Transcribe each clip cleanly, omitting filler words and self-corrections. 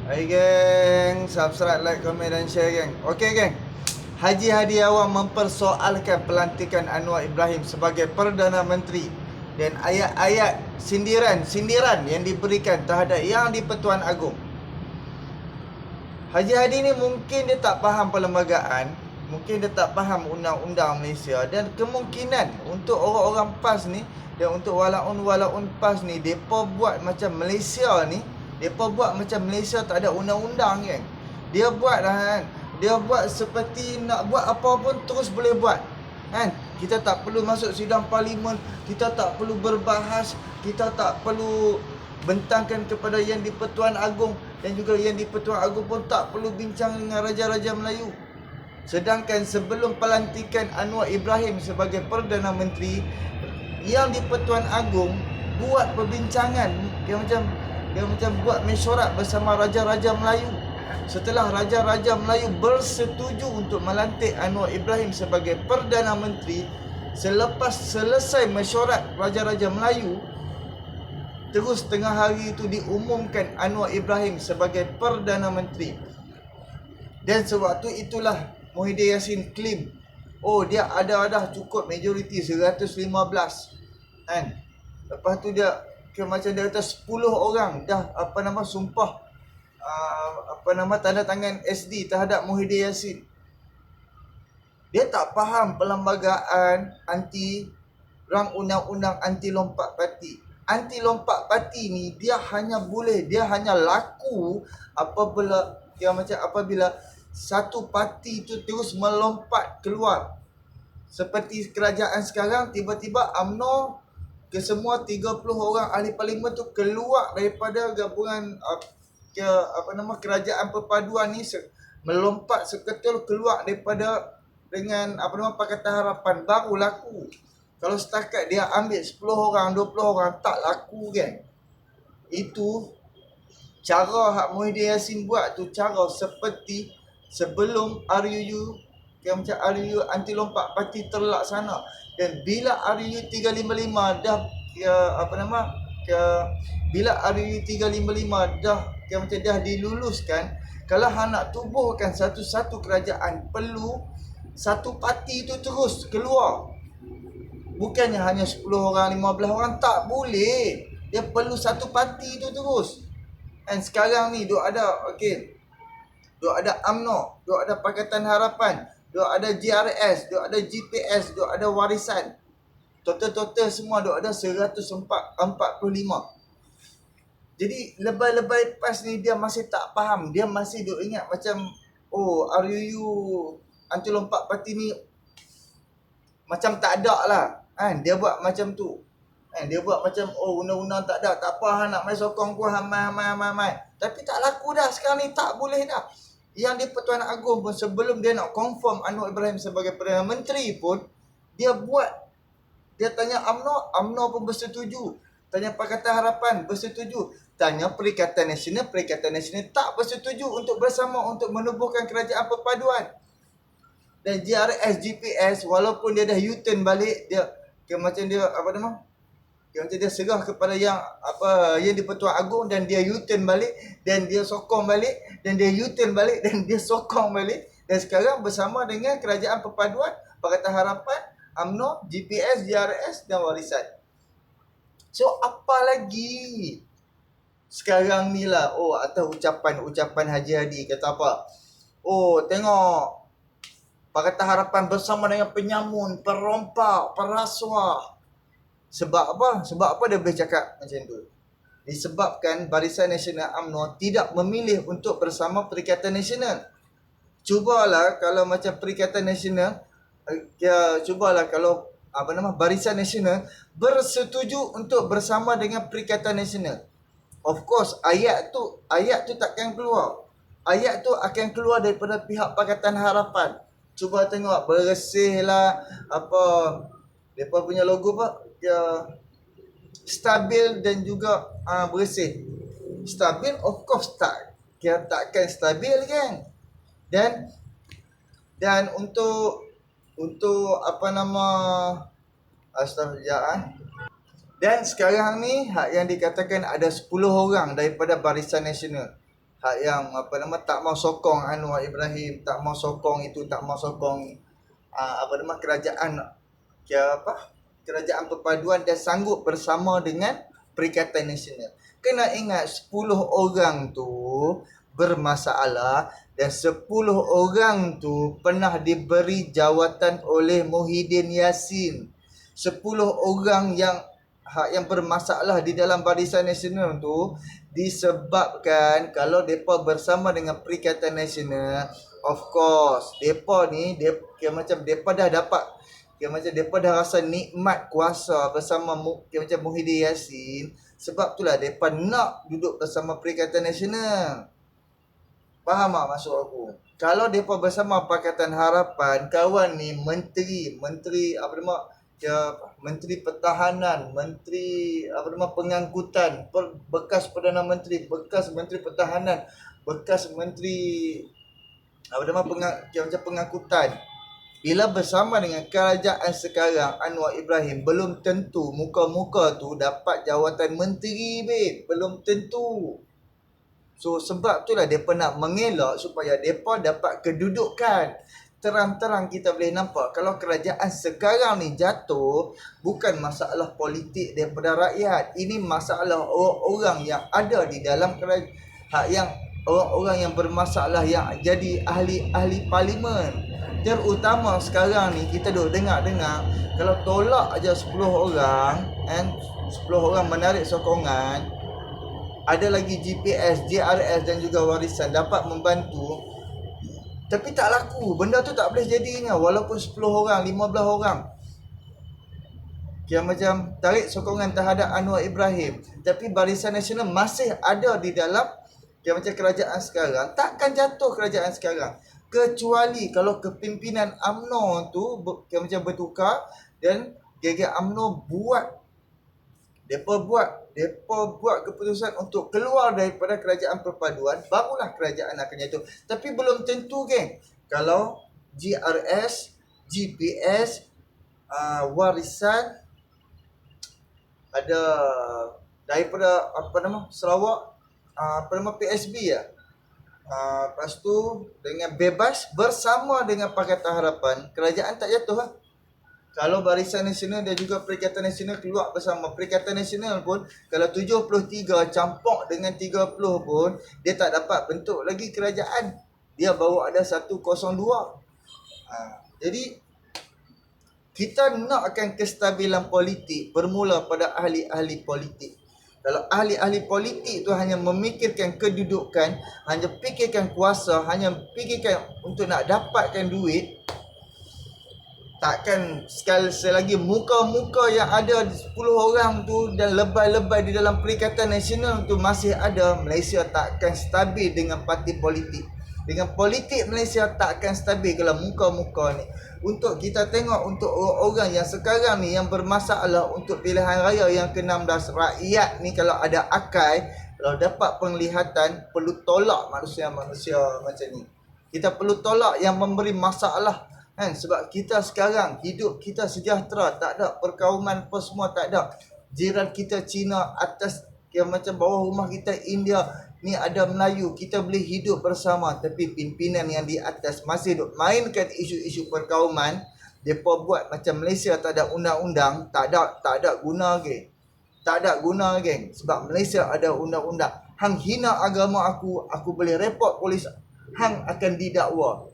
Hai geng, subscribe, like, komen dan share geng. Okey geng. Haji Hadi Awang mempersoalkan pelantikan Anwar Ibrahim sebagai Perdana Menteri dan ayat-ayat sindiran yang diberikan terhadap Yang di-Pertuan Agong. Haji Hadi ni mungkin dia tak faham perlembagaan, mungkin dia tak faham undang-undang Malaysia, dan kemungkinan untuk orang-orang PAS ni dan untuk walaun-walaun PAS ni, depa buat macam Malaysia ni, depa buat macam Malaysia tak ada undang-undang kan. Dia buat lah kan. Dia buat seperti nak buat apa pun terus boleh buat. Kan? Kita tak perlu masuk sidang parlimen, kita tak perlu berbahas, kita tak perlu bentangkan kepada Yang di-Pertuan Agong, dan juga Yang di-Pertuan Agong pun tak perlu bincang dengan Raja-Raja Melayu. Sedangkan sebelum pelantikan Anwar Ibrahim sebagai Perdana Menteri, Yang di-Pertuan Agong buat perbincangan, dia macam buat mesyuarat bersama Raja-Raja Melayu. Setelah Raja-Raja Melayu bersetuju untuk melantik Anwar Ibrahim sebagai Perdana Menteri, selepas selesai mesyuarat Raja-Raja Melayu, terus tengah hari itu diumumkan Anwar Ibrahim sebagai Perdana Menteri. Dan sewaktu itulah Muhyiddin Yassin claim, oh dia ada dah cukup majoriti 115 kan. Lepas tu dia macam dia kata 10 orang dah sumpah tanda tangan SD terhadap Muhyiddin Yassin. Dia tak faham perlembagaan anti rang undang-undang anti lompat parti. Anti lompat parti ni dia hanya laku apabila satu parti tu terus melompat keluar. Seperti kerajaan sekarang, tiba-tiba UMNO kesemua 30 orang ahli parlimen tu keluar daripada gabungan kerajaan perpaduan ni, melompat seketul keluar daripada dengan Pakatan Harapan, baru laku. Kalau setakat dia ambil 10 orang, 20 orang, tak laku kan. Itu cara hak Muhyiddin Yassin buat tu, cara seperti sebelum RUU macam RUU anti lompat parti terlaksana. Dan bila RUU 355 dah bila RUU 355 dah diluluskan, kalau hang nak tubuhkan satu-satu kerajaan, perlu satu parti tu terus keluar. Bukannya hanya 10 orang, 15 orang, tak boleh. Dia perlu satu parti tu terus. Dan sekarang ni duk ada duk ada UMNO, duk ada Pakatan Harapan, duk ada GRS, duk ada GPS, duk ada Warisan. Total semua duk ada 145. Jadi lebay-lebay PAS ni dia masih tak faham. Dia masih duk ingat macam RUU anti lompat parti ni macam tak ada lah kan. Dia buat macam tu kan. Dia buat macam undang-undang tak ada, tak apa, nak main sokong pun hamai. Tapi tak laku dah sekarang ni, tak boleh dah. Yang di-Pertuan Agong pun sebelum dia nak confirm Anwar Ibrahim sebagai Perdana Menteri pun, dia tanya UMNO pun bersetuju. Tanya Pakatan Harapan bersetuju. Tanya Perikatan Nasional tak bersetuju untuk bersama untuk menubuhkan kerajaan perpaduan. Dan GRS, GPS, walaupun dia dah U-turn balik, dia serah kepada yang di-Pertuan Agong, dan dia U-turn balik, dan dia sokong balik, dan dia U-turn balik, dan dia sokong balik. Dan sekarang bersama dengan kerajaan perpaduan, Pakatan Harapan, UMNO, GPS, GRS dan Warisan. So apa lagi? Sekarang ni lah, atas ucapan Haji Hadi kata apa? Tengok, Pakatan Harapan bersama dengan penyamun, perompak, perasuah. Sebab apa dia boleh cakap macam tu? Disebabkan Barisan Nasional UMNO tidak memilih untuk bersama Perikatan Nasional. Cubalah kalau macam Perikatan Nasional, kalau Barisan Nasional bersetuju untuk bersama dengan Perikatan Nasional. Of course, ayat tu takkan keluar. Ayat tu akan keluar daripada pihak Pakatan Harapan. Cuba tengok, bersihlah depa punya logo stabil dan juga bersih. Stabil of course takkan stabil kan. Dan untuk dan sekarang ni yang dikatakan ada 10 orang daripada Barisan Nasional. hak yang apa nama tak mau sokong Anwar Ibrahim, tak mau sokong itu, tak mau sokong apa nama kerajaan kerajaan perpaduan dan sanggup bersama dengan Perikatan Nasional. Kena ingat 10 orang tu bermasalah dan 10 orang tu pernah diberi jawatan oleh Muhyiddin Yassin. 10 orang yang bermasalah di dalam Barisan Nasional tu disebabkan kalau depa bersama dengan Perikatan Nasional, of course depa ni macam depa dah dapat macam depa dah rasa nikmat kuasa bersama macam Muhyiddin Yassin. Sebab itulah depa nak duduk bersama Perikatan Nasional. Faham tak maksud aku? Kalau depa bersama Pakatan Harapan, kawan ni menteri apa nama Menteri Pertahanan, Menteri apa nama Pengangkutan, bekas Perdana Menteri, bekas Menteri Pertahanan, bekas Menteri apa nama macam pengangkutan. Bila bersama dengan kerajaan sekarang Anwar Ibrahim, belum tentu muka-muka tu dapat jawatan menteri, babe. Belum tentu. So sebab itulah mereka nak mengelak supaya mereka dapat kedudukan. Terang-terang kita boleh nampak kalau kerajaan sekarang ni jatuh, bukan masalah politik daripada rakyat. Ini masalah orang-orang yang ada di dalam kerajaan, yang orang-orang yang bermasalah, yang jadi ahli-ahli parlimen. Terutama sekarang ni kita duk dengar-dengar kalau tolak aja 10 orang 10 orang menarik sokongan, ada lagi GPS, JRS dan juga warisan dapat membantu, tapi tak laku. Benda tu tak boleh jadinya walaupun 10 orang, 15 orang macam tarik sokongan terhadap Anwar Ibrahim, tapi Barisan Nasional masih ada di dalam macam kerajaan sekarang. Takkan jatuh kerajaan sekarang kecuali kalau kepimpinan UMNO tu macam bertukar dan UMNO depa buat keputusan untuk keluar daripada kerajaan perpaduan, barulah kerajaan akan jatuh. Tapi belum tentu, geng. Kalau GRS, GPS, warisan ada daripada apa nama Sarawak, apa nama PSB ya. Lepas tu dengan bebas bersama dengan Pakatan Harapan, kerajaan tak jatuh lah. Kalau Barisan Nasional dan juga Perikatan Nasional keluar bersama, Perikatan Nasional pun kalau 73 campur dengan 30 pun dia tak dapat bentuk lagi kerajaan. Dia baru ada 102. Jadi kita nakkan kestabilan politik bermula pada ahli-ahli politik. Kalau ahli-ahli politik tu hanya memikirkan kedudukan, hanya fikirkan kuasa, hanya fikirkan untuk nak dapatkan duit, takkan sekali selagi muka-muka yang ada 10 orang tu dan lebay-lebay di dalam Perikatan Nasional tu masih ada, Malaysia takkan stabil dengan parti politik. Dengan politik Malaysia takkan stabil kalau muka-muka ni. Untuk kita tengok untuk orang-orang yang sekarang ni yang bermasalah untuk pilihan raya yang ke-16, rakyat ni kalau ada akal, kalau dapat penglihatan, perlu tolak manusia-manusia macam ni. Kita perlu tolak yang memberi masalah. Sebab kita sekarang hidup kita sejahtera, tak ada perkauman apa semua, tak ada. Jiran kita Cina, atas yang macam bawah rumah kita India ni ada Melayu, kita boleh hidup bersama. Tapi pimpinan yang di atas masih duk mainkan isu-isu perkauman. Depa buat macam Malaysia tak ada undang-undang, tak ada guna, geng. Tak ada guna, geng. Sebab Malaysia ada undang-undang. Hang hina agama aku boleh report polis, hang akan didakwa.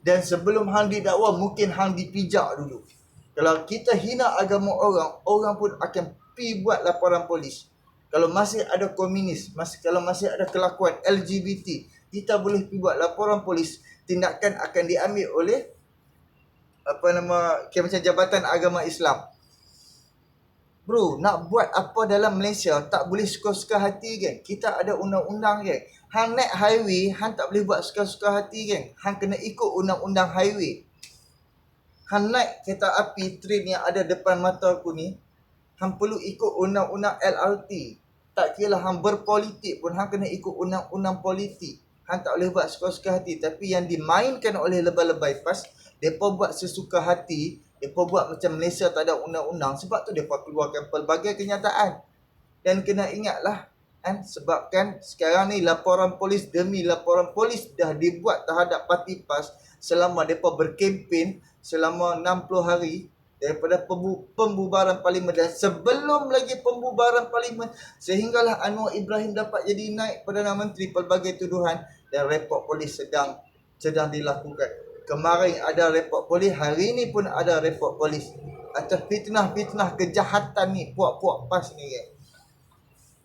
Dan sebelum hang didakwa, mungkin hang dipijak dulu. Kalau kita hina agama orang pun akan pi buat laporan polis. Kalau masih ada komunis, kalau masih ada kelakuan LGBT, kita boleh pi buat laporan polis. Tindakan akan diambil oleh macam Jabatan Agama Islam. Bro, nak buat apa dalam Malaysia tak boleh suka-suka hati, geng. Kita ada undang-undang, geng. Hang naik highway, hang tak boleh buat suka-suka hati, geng. Hang kena ikut undang-undang highway. Hang naik kereta api, train yang ada depan mata aku ni, hang perlu ikut undang-undang LRT. Tak kira hang berpolitik pun, hang kena ikut undang-undang politik. Hang tak boleh buat suka-suka hati. Tapi yang dimainkan oleh lebay-lebay PAS, mereka buat sesuka hati. Mereka buat macam Malaysia tak ada undang-undang. Sebab tu mereka keluarkan pelbagai kenyataan. Dan kena ingatlah, Sebabkan sekarang ni laporan polis demi laporan polis dah dibuat terhadap parti PAS selama mereka berkempen selama 60 hari daripada pembubaran parlimen, dan sebelum lagi pembubaran parlimen sehinggalah Anwar Ibrahim dapat jadi naik Perdana Menteri. Pelbagai tuduhan dan report polis sedang dilakukan. Kemarin ada report polis, hari ni pun ada report polis atas fitnah-fitnah kejahatan ni puak-puak PAS ni, geng.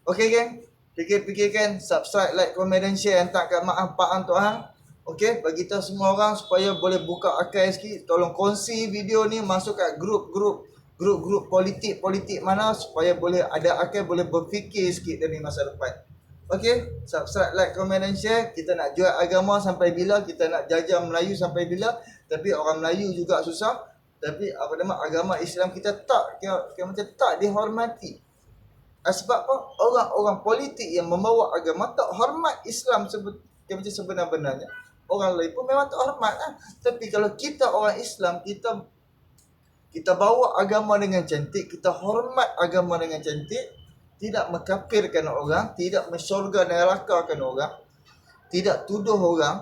Okey, geng, fikir-fikirkan, subscribe, like, komen dan share. Hantarkan maaf Pak Ang Tok Hang. Okey, bagi tahu semua orang supaya boleh buka akal sikit. Tolong kongsi video ni masuk kat grup-grup politik mana supaya boleh ada akal, boleh berfikir sikit dari masa depan. Okey, subscribe, like, komen dan share. Kita nak jual agama sampai bila? Kita nak jajah Melayu sampai bila? Tapi orang Melayu juga susah. Tapi agama Islam kita tak macam tak dihormati. Sebab apa? Orang-orang politik yang membawa agama tak hormat Islam macam sebenar-benarnya. Orang lain pun memang tak hormat lah. Tapi kalau kita orang Islam, kita bawa agama dengan cantik, kita hormat agama dengan cantik, tidak mengkafirkan orang, tidak mensyurga nerakakan orang, tidak tuduh orang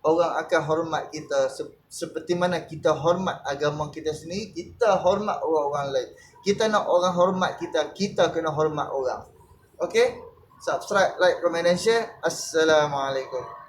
akan hormat kita seperti mana kita hormat agama kita sendiri, kita hormat orang-orang lain. Kita nak orang hormat kita kena hormat orang. Okey? Subscribe, like, komen dan share. Assalamualaikum.